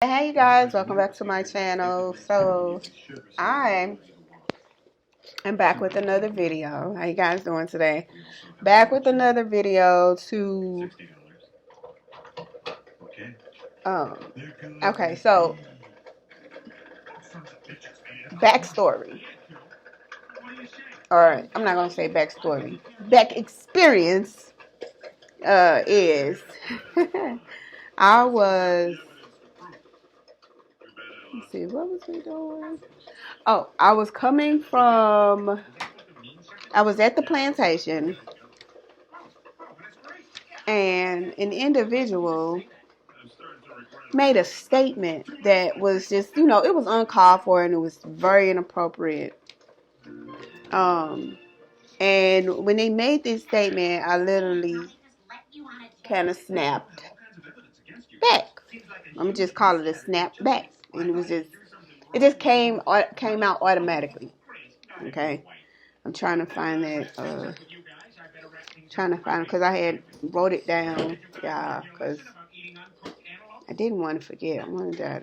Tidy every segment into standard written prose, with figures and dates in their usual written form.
Hey you guys, welcome back to my channel. So I am back with another video. How you guys doing today? Back with another video to um okay, so backstory. Or I'm not gonna say backstory. Back experience is I was let's see, what was we doing? Oh, I was coming from I was at the plantation and an individual made a statement that was just, it was uncalled for and it was very inappropriate. Um, and when they made this statement, I literally kind of snapped back. I'm gonna just call it a snap back, and it just came out automatically. Okay, I'm trying to find that. Trying to find it because I had wrote it down, yeah, because I didn't want to forget. I wanted y'all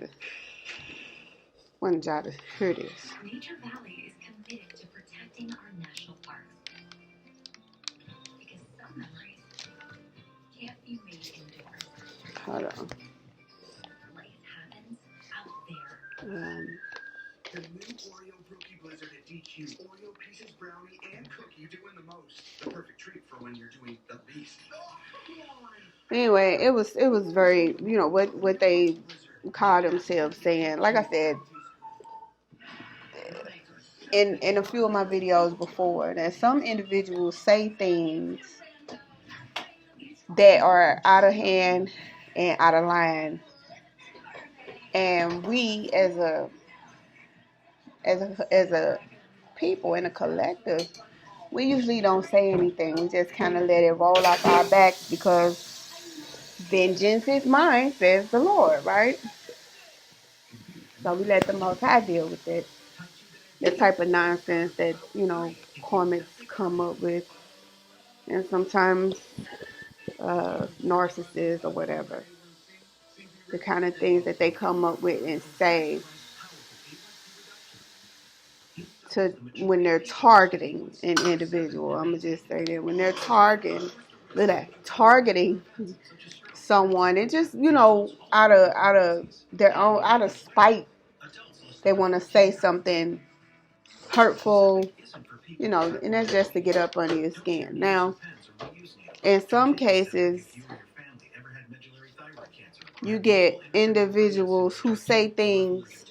to hear this. Nature Valley is committed to protecting our national parks because some memories can't be made indoors. Hold on. Life happens out there. The new Oreo Brookie Blizzard at DQ. Oreo pieces, brownie, and cookie doing the most. The perfect treat for when you're doing the beast. Anyway, it was very, what they call themselves saying. Like I said, in a few of my videos before, that some individuals say things that are out of hand and out of line, and we as a people in a collective, we usually don't say anything. We just kind of let it roll off our backs because vengeance is mine, says the Lord, right? So we let the Most High deal with it. The type of nonsense that, comics come up with. And sometimes narcissists or whatever. The kind of things that they come up with and say to when they're targeting an individual. I'm going to just say that when they're targeting someone, it just, out of their own, out of spite, they want to say something hurtful, and that's just to get up under your skin. Now, in some cases, you get individuals who say things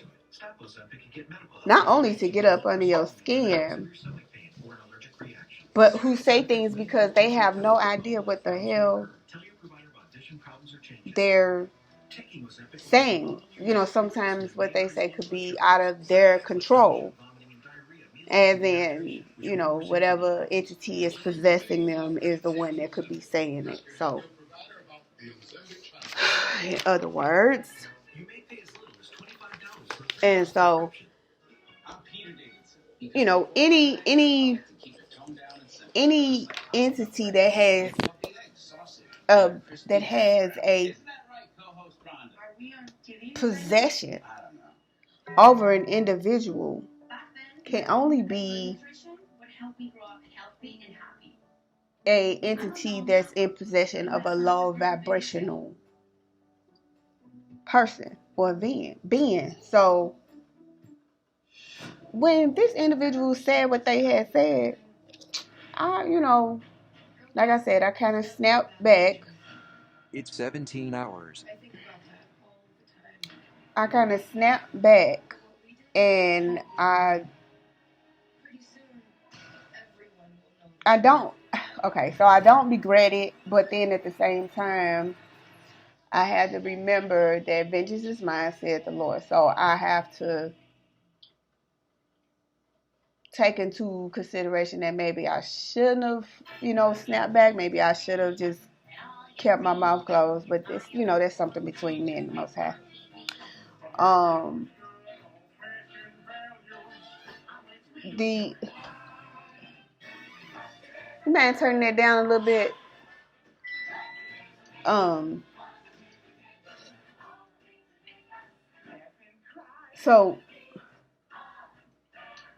not only to get up under your skin, but who say things because they have no idea what the hell they're saying. Sometimes what they say could be out of their control. As in, whatever entity is possessing them is the one that could be saying it. So, in other words, and so, any entity that has a possession over an individual can only be a entity that's in possession of a low vibrational person or being. So when this individual said what they had said, like I said, I kind of snapped back. It's 17 hours. I kind of snapped back and I don't, okay, so I don't regret it, but then at the same time, I had to remember that vengeance is mine, said the Lord. So I have to take into consideration that maybe I shouldn't have, snapped back. Maybe I should have just kept my mouth closed. But this, there's something between me and the Most High. You mind turning that down a little bit? So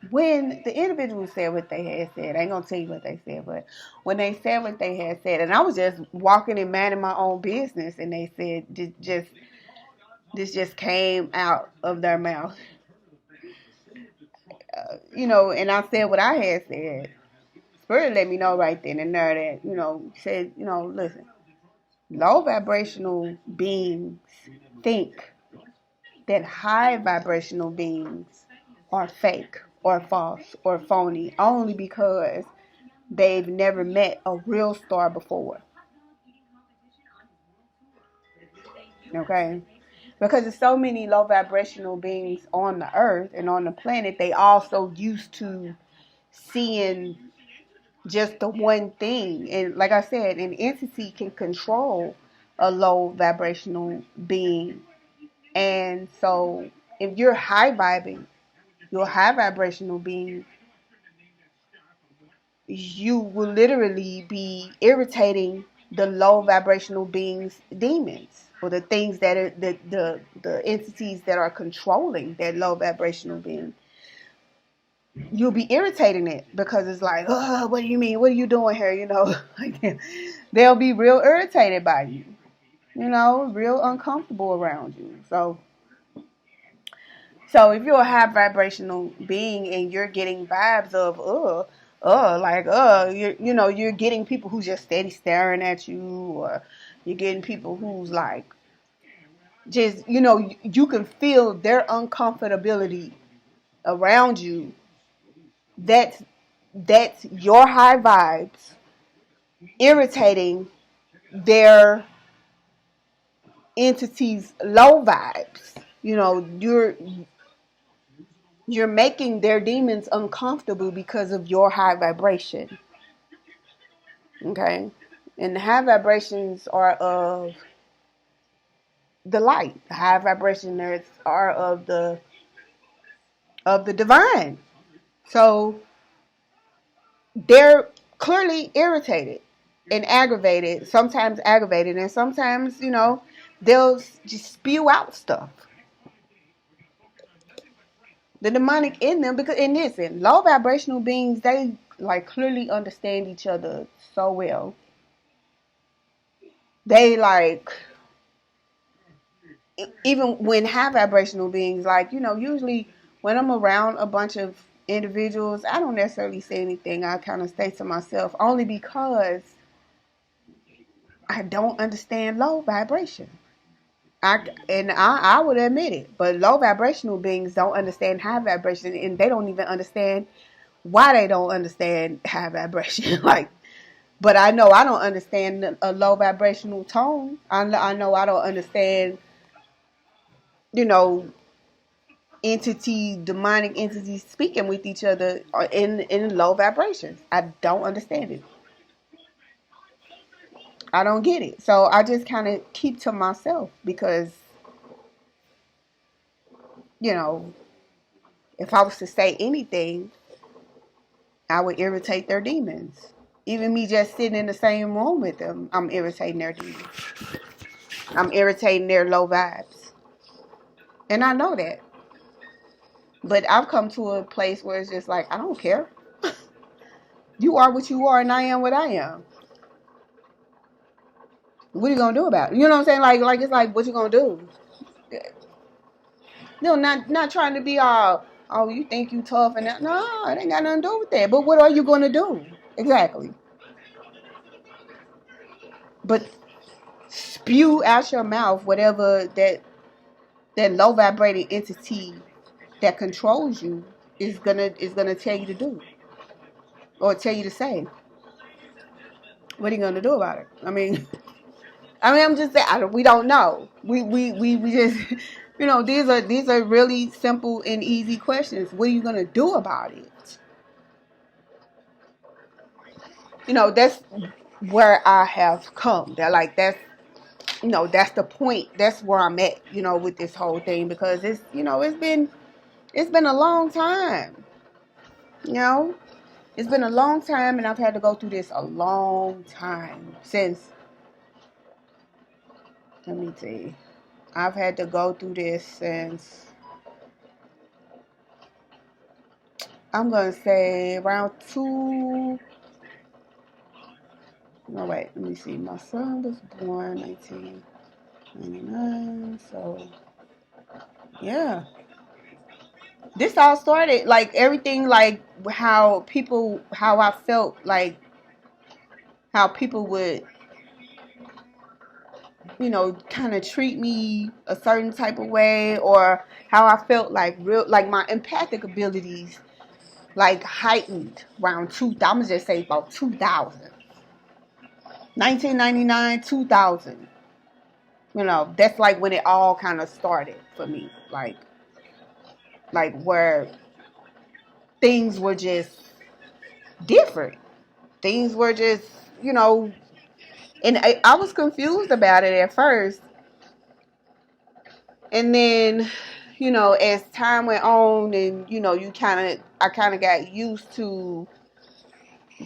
when the individual said what they had said, I ain't gonna tell you what they said, but when they said what they had said, and I was just walking and minding my own business, and they said this just came out of their mouth, and I said what I had said. Spirit let me know right then and there that, said, listen, low vibrational beings think that high vibrational beings are fake or false or phony only because they've never met a real star before. Okay? Because there's so many low vibrational beings on the earth and on the planet, they also used to seeing just the one thing. And like I said, an entity can control a low vibrational being. And so if you're you're high vibrational being, you will literally be irritating the low vibrational beings' demons, or the things that are the entities that are controlling that low vibrational being. You'll be irritating it because it's like, oh, what do you mean? What are you doing here? They'll be real irritated by you, real uncomfortable around you. So if you're a high vibrational being and you're getting vibes of you're getting people who just steady staring at you, or you're getting people who's like just you can feel their uncomfortability around you. That's your high vibes irritating their entities' low vibes. You're making their demons uncomfortable because of your high vibration. Okay? And the high vibrations are of the light. The high vibrations are of the divine. So they're clearly irritated and aggravated, and sometimes, they'll just spew out stuff. The demonic in them, because, and listen, low vibrational beings, they like clearly understand each other so well. They like, even when high vibrational beings, like, usually when I'm around a bunch of individuals, I don't necessarily say anything. I kind of stay to myself, only because I don't understand low vibration. I would admit it, but low vibrational beings don't understand high vibration, and they don't even understand why they don't understand high vibration. But I know I don't understand a low vibrational tone. I know I don't understand, you know, demonic entities speaking with each other in low vibrations. I don't understand it. I don't get it. So I just kind of keep to myself because, if I was to say anything, I would irritate their demons. Even me just sitting in the same room with them, I'm irritating their demons. I'm irritating their low vibes. And I know that. But I've come to a place where it's just like, I don't care. You are what you are, and I am what I am. What are you gonna do about it? You know what I'm saying? Like it's like, what you gonna do? Not trying to be all, oh, you think you tough and that. No, it ain't got nothing to do with that. But what are you gonna do? Exactly. But spew out your mouth whatever that low vibrating entity that controls you is gonna tell you to do, or tell you to say. What are you gonna do about it? I'm just saying, we don't know. We just, these are really simple and easy questions. What are you gonna do about it? That's where I have come. That's the point. That's where I'm at. With this whole thing, because it's been a long time. It's been a long time, and I've had to go through this a long time since. Let me see. I've had to go through this since I'm going to say around two. No, wait, let me see. My son was born 1999. So, yeah. This all started, like, everything, like, how I felt, like, how people would, kind of treat me a certain type of way, or how I felt like my empathic abilities, like, heightened around I'm gonna just say about 2000, 1999, 2000. That's like when it all kind of started for me, like where things were just different. Things were just, and I was confused about it at first. And then, as time went on and, I kind of got used to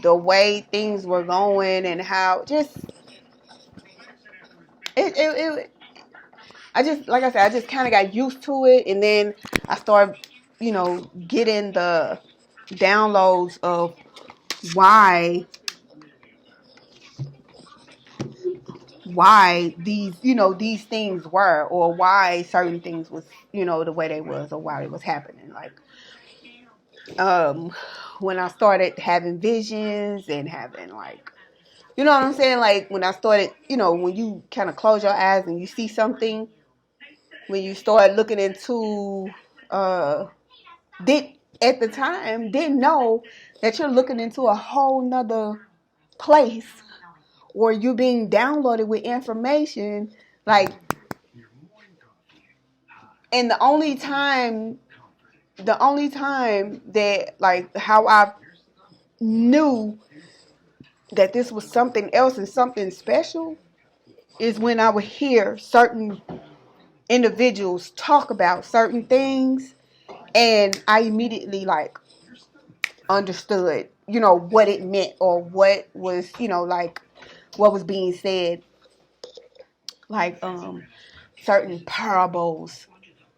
the way things were going and how just, I just, like I said, I just kind of got used to it. And then I started, getting the downloads of why these things were, or why certain things was, the way they was, or why it was happening. Like, when I started having visions and having, like, you know what I'm saying? Like, when I started, when you kind of close your eyes and you see something, when you start looking into, at the time, didn't know that you're looking into a whole nother place, or you're being downloaded with information, like, and the only time that, like, how I knew that this was something else and something special is when I would hear certain individuals talk about certain things, and I immediately, like, understood, what it meant, or what was, like, what was being said, like, certain parables,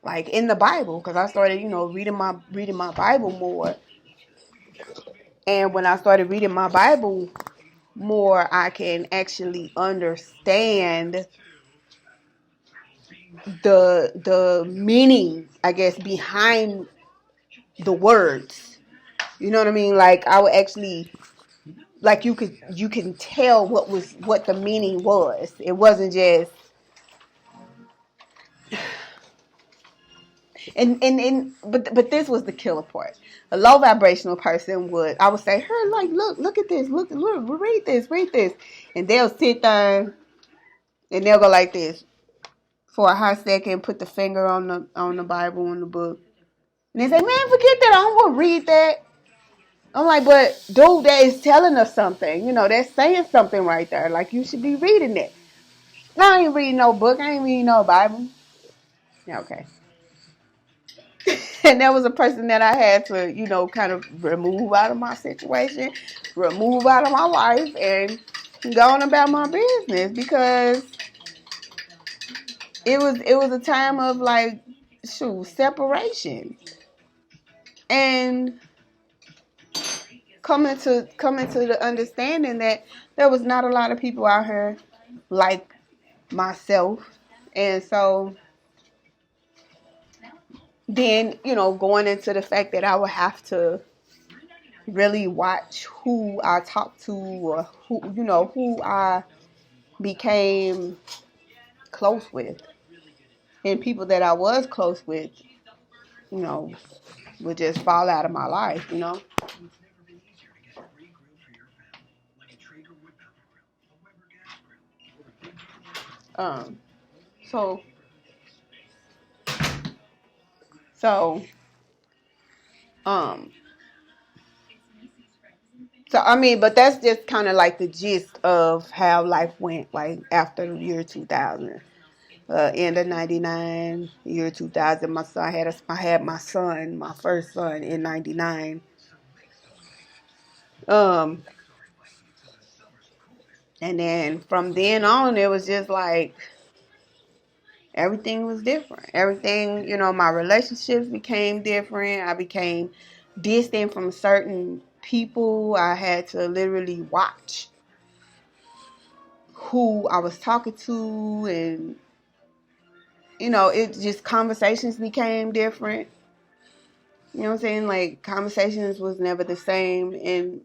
like, in the Bible, because I started, reading my Bible more. And when I started reading my Bible more, I can actually understand the meaning, I guess, behind the words. You know what I mean? Like, I would actually, like, you can tell what the meaning was. It wasn't just, but this was the killer part. A low vibrational person I would say, "Her, like, look at this, look, read this," and they'll sit there and they'll go like this for a hot second, put the finger on the Bible, on the book, and they say, "Man, forget that. I don't want to read that." I'm like, "But dude, that is telling us something. That's saying something right there. Like, you should be reading it." I ain't reading no book. I ain't reading no Bible. Yeah, okay. And that was a person that I had to, kind of remove out of my situation, remove out of my life, and go on about my business, because it was a time of, like, separation, and coming to the understanding that there was not a lot of people out here like myself. And so then, going into the fact that I would have to really watch who I talked to, or who I became close with, and people that I was close with, would just fall out of my life. Um, so, so, um, so I mean, but that's just kind of like the gist of how life went, like, after the year 2000. End of 99, year 2000. I had my son, my first son, in 99. Um, and then from then on, it was just like everything was different. Everything, my relationships became different. I became distant from certain people. I had to literally watch who I was talking to, and it just, conversations became different. You know what I'm saying? Like, conversations was never the same. And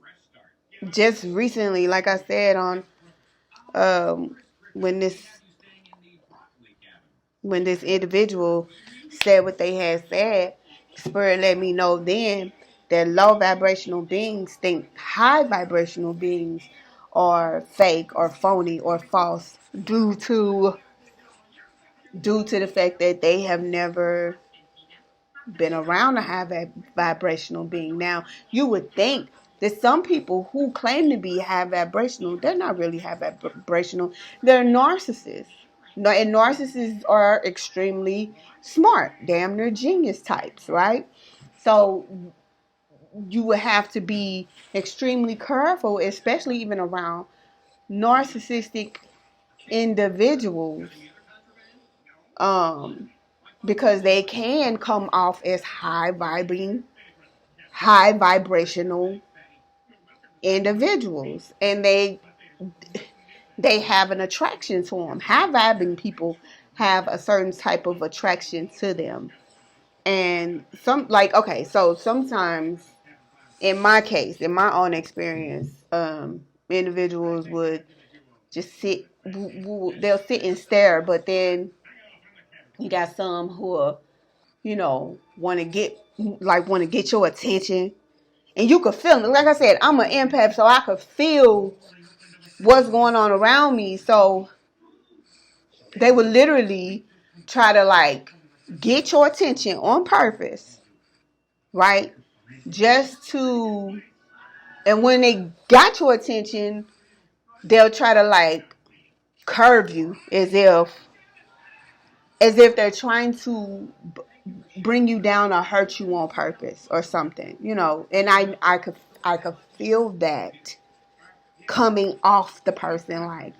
just recently, like I said, on when this individual said what they had said, Spirit let me know then that low vibrational beings think high vibrational beings are fake or phony or false due to the fact that they have never been around a high vibrational being. Now, you would think that some people who claim to be high vibrational, they're not really high vibrational. They're narcissists. And narcissists are extremely smart, damn near genius types, right? So you would have to be extremely careful, especially even around narcissistic individuals, because they can come off as high vibrational individuals, and they have an attraction to them. High vibing people have a certain type of attraction to them. And so sometimes, in my case, in my own experience, individuals would just they'll sit and stare, but then you got some who are, want to get your attention. And you could feel it. Like I said, I'm an empath, so I could feel what's going on around me. So they would literally try to get your attention on purpose, right? And when they got your attention, they'll try to curve you as if they're trying to bring you down or hurt you on purpose or something, And I could feel that coming off the person,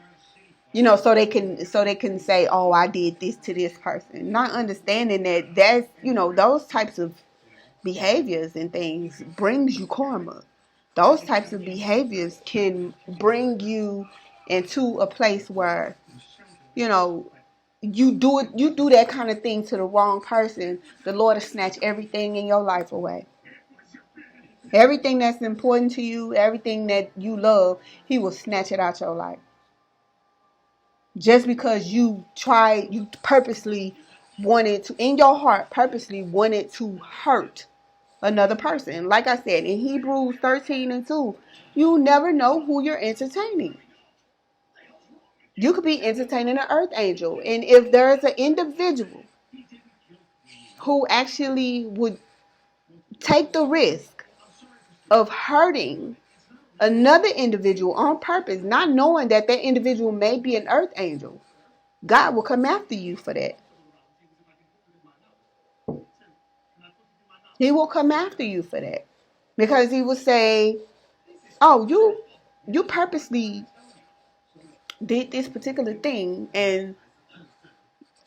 so they can say, oh, I did this to this person, not understanding that's those types of behaviors and things brings you karma. Those types of behaviors can bring you into a place where you do that kind of thing to the wrong person, the Lord will snatch everything in your life away. Everything that's important to you, everything that you love, He will snatch it out your life. Just because you purposely wanted to, in your heart, purposely wanted to hurt another person. Like I said, in Hebrews 13:2, you never know who you're entertaining. You could be entertaining an earth angel. And if there's an individual who actually would take the risk of hurting another individual on purpose, not knowing that individual may be an earth angel, God will come after you for that. He will come after you for that. Because He will say, oh, you purposely did this particular thing, and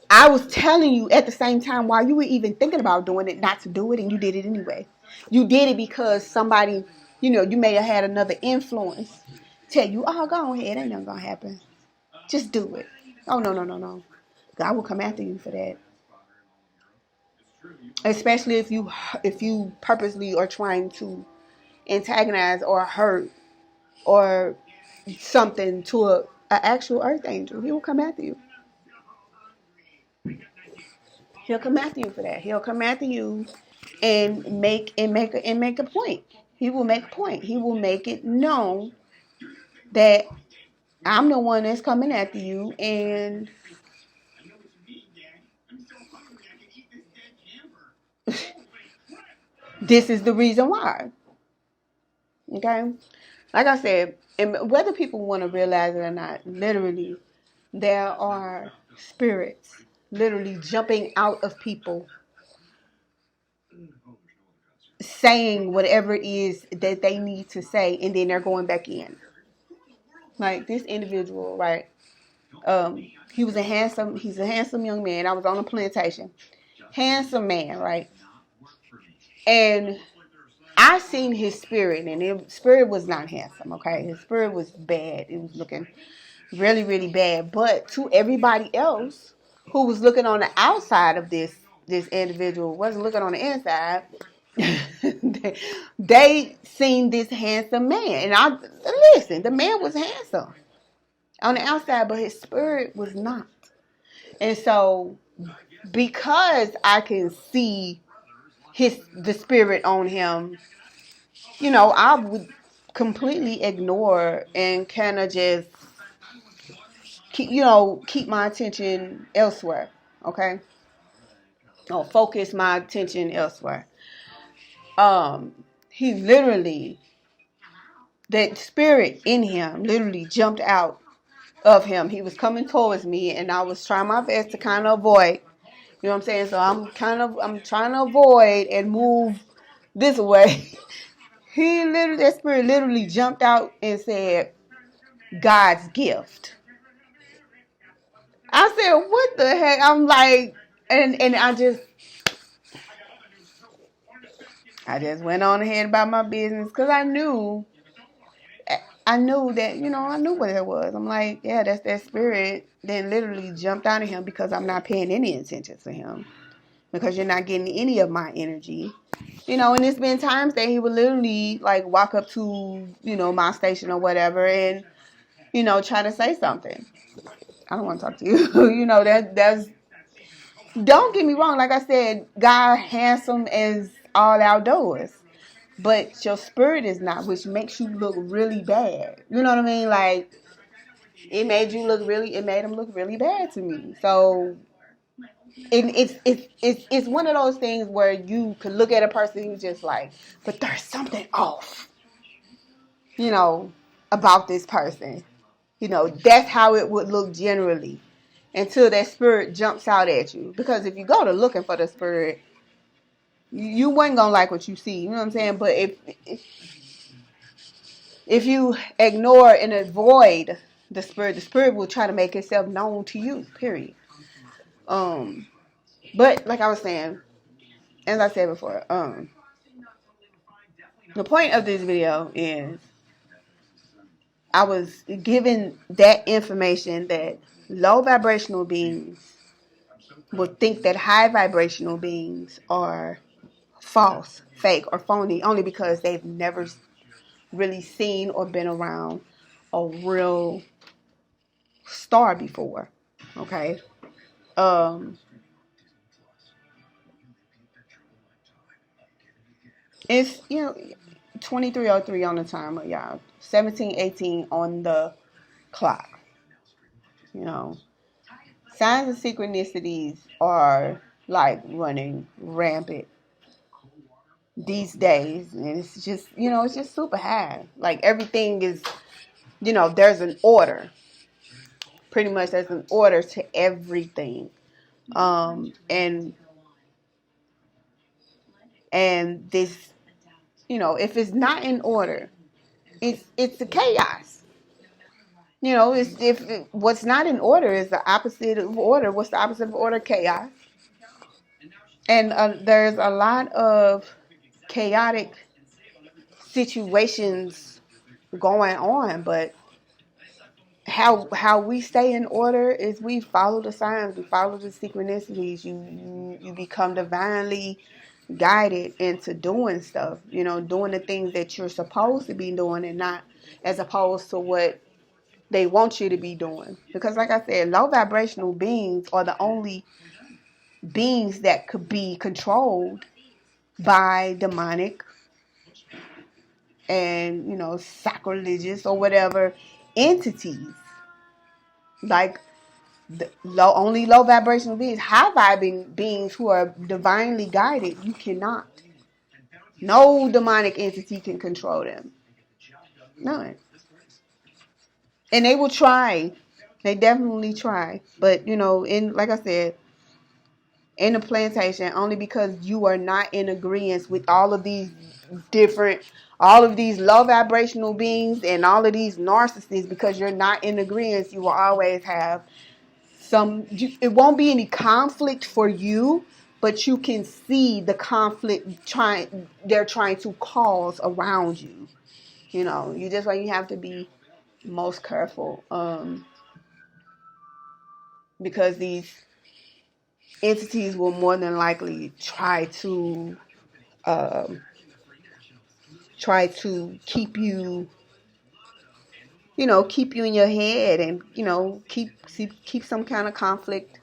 I was telling you at the same time while you were even thinking about doing it not to do it, and you did it anyway. You did it because somebody, you may have had another influence tell you, oh, go ahead, ain't nothing gonna happen. Just do it. Oh, no. God will come after you for that. Especially if you purposely are trying to antagonize or hurt or something to an actual earth angel. He will come after you. He'll come after you for that. He'll come after you and make a point. He will make a point. He will make it known that I'm the one that's coming after you, and this is the reason why. Okay? Like I said, and whether people want to realize it or not, literally, there are spirits literally jumping out of people, saying whatever it is that they need to say, and then they're going back in. Like this individual, right? He's a handsome young man. I was on a plantation. Handsome man, right? And I seen his spirit, and his spirit was not handsome, okay? His spirit was bad. It was looking really, really bad. But to everybody else who was looking on the outside of this individual, wasn't looking on the inside, they seen this handsome man. And I listen, the man was handsome on the outside, but his spirit was not. And so because I can see the spirit on him, I would completely ignore and kind of just keep my attention elsewhere, okay? Or focus my attention elsewhere. He literally, that spirit in him literally jumped out of him. He was coming towards me, and I was trying my best to kind of avoid. You know what I'm saying? So I'm trying to avoid and move this way. That spirit literally jumped out and said, God's gift. I said, what the heck? I'm like, and I just went on ahead about my business because I knew that, I knew what it was. I'm like, yeah, that's that spirit. Then literally jumped out of him because I'm not paying any attention to him. Because you're not getting any of my energy. And it's been times that he would literally like walk up to, my station or whatever and, try to say something. I don't want to talk to you. That's, don't get me wrong. Like I said, God handsome as all outdoors. But your spirit is not, which makes you look really bad. You know what I mean? Like, it made him look really bad to me. So, it's one of those things where you could look at a person and you just like, but there's something off, about this person. That's how it would look generally until that spirit jumps out at you. Because if you go to looking for the spirit, you wasn't gonna like what you see. You know what I'm saying? But if you ignore and avoid the spirit will try to make itself known to you. Period. But like I was saying, as I said before, the point of this video is I was given that information that low vibrational beings would think that high vibrational beings are false, fake, or phony only because they've never really seen or been around a real star before. Okay? It's 23:03 on the timer, y'all. 17:18 on the clock. Signs of synchronicities are like running rampant these days, and it's just super high. Like everything is, there's an order. Pretty much, there's an order to everything, and this, if it's not in order, it's a chaos. What's not in order is the opposite of order. What's the opposite of order? Chaos. And there's a lot of chaotic situations going on, but how we stay in order is we follow the signs, we follow the synchronicities. You become divinely guided into doing stuff, doing the things that you're supposed to be doing and not as opposed to what they want you to be doing. Because like I said, low vibrational beings are the only beings that could be controlled by demonic and, sacrilegious or whatever entities. Like only low vibrational beings, high vibing beings who are divinely guided, you cannot. No demonic entity can control them. None. And they will try. They definitely try. But, like I said, in the plantation, only because you are not in agreement with all of these low vibrational beings and all of these narcissists, because you're not in agreement, you will always have it won't be any conflict for you, but you can see the conflict they're trying to cause around you. You know, you just like you have to be most careful, because these entities will more than likely try to keep you, keep you in your head, and keep some kind of conflict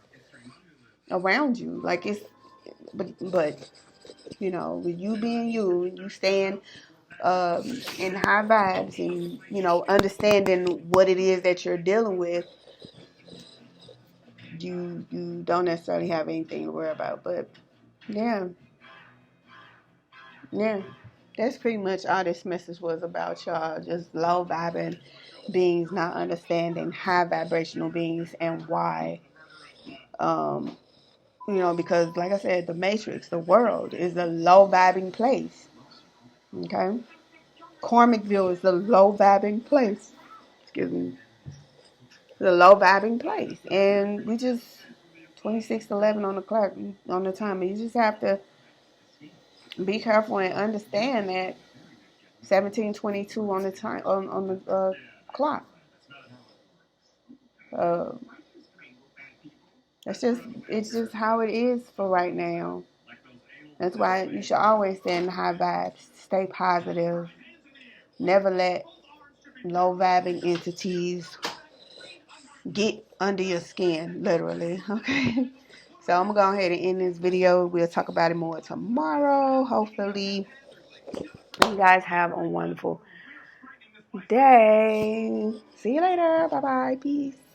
around you. Like it's, but with you being you staying in high vibes, and understanding what it is that you're dealing with, you don't necessarily have anything to worry about. But yeah, yeah, that's pretty much all this message was about, y'all. Just low vibing beings not understanding high vibrational beings, and why. Um, because like I said, the matrix, the world, is a low vibing place. Okay? Karmicville is a low vibing place. Excuse me. It's a low vibing place. And we just 26:11 on the clock, on the timer. You just have to be careful and understand that 17:22 on the time on the clock. Uh, it's just how it is for right now. That's why you should always stay in high vibes, stay positive, never let low vibing entities get under your skin, literally. Okay. So I'm gonna go ahead and end this video. We'll talk about it more tomorrow. Hopefully, you guys have a wonderful day. See you later. Bye bye. Peace.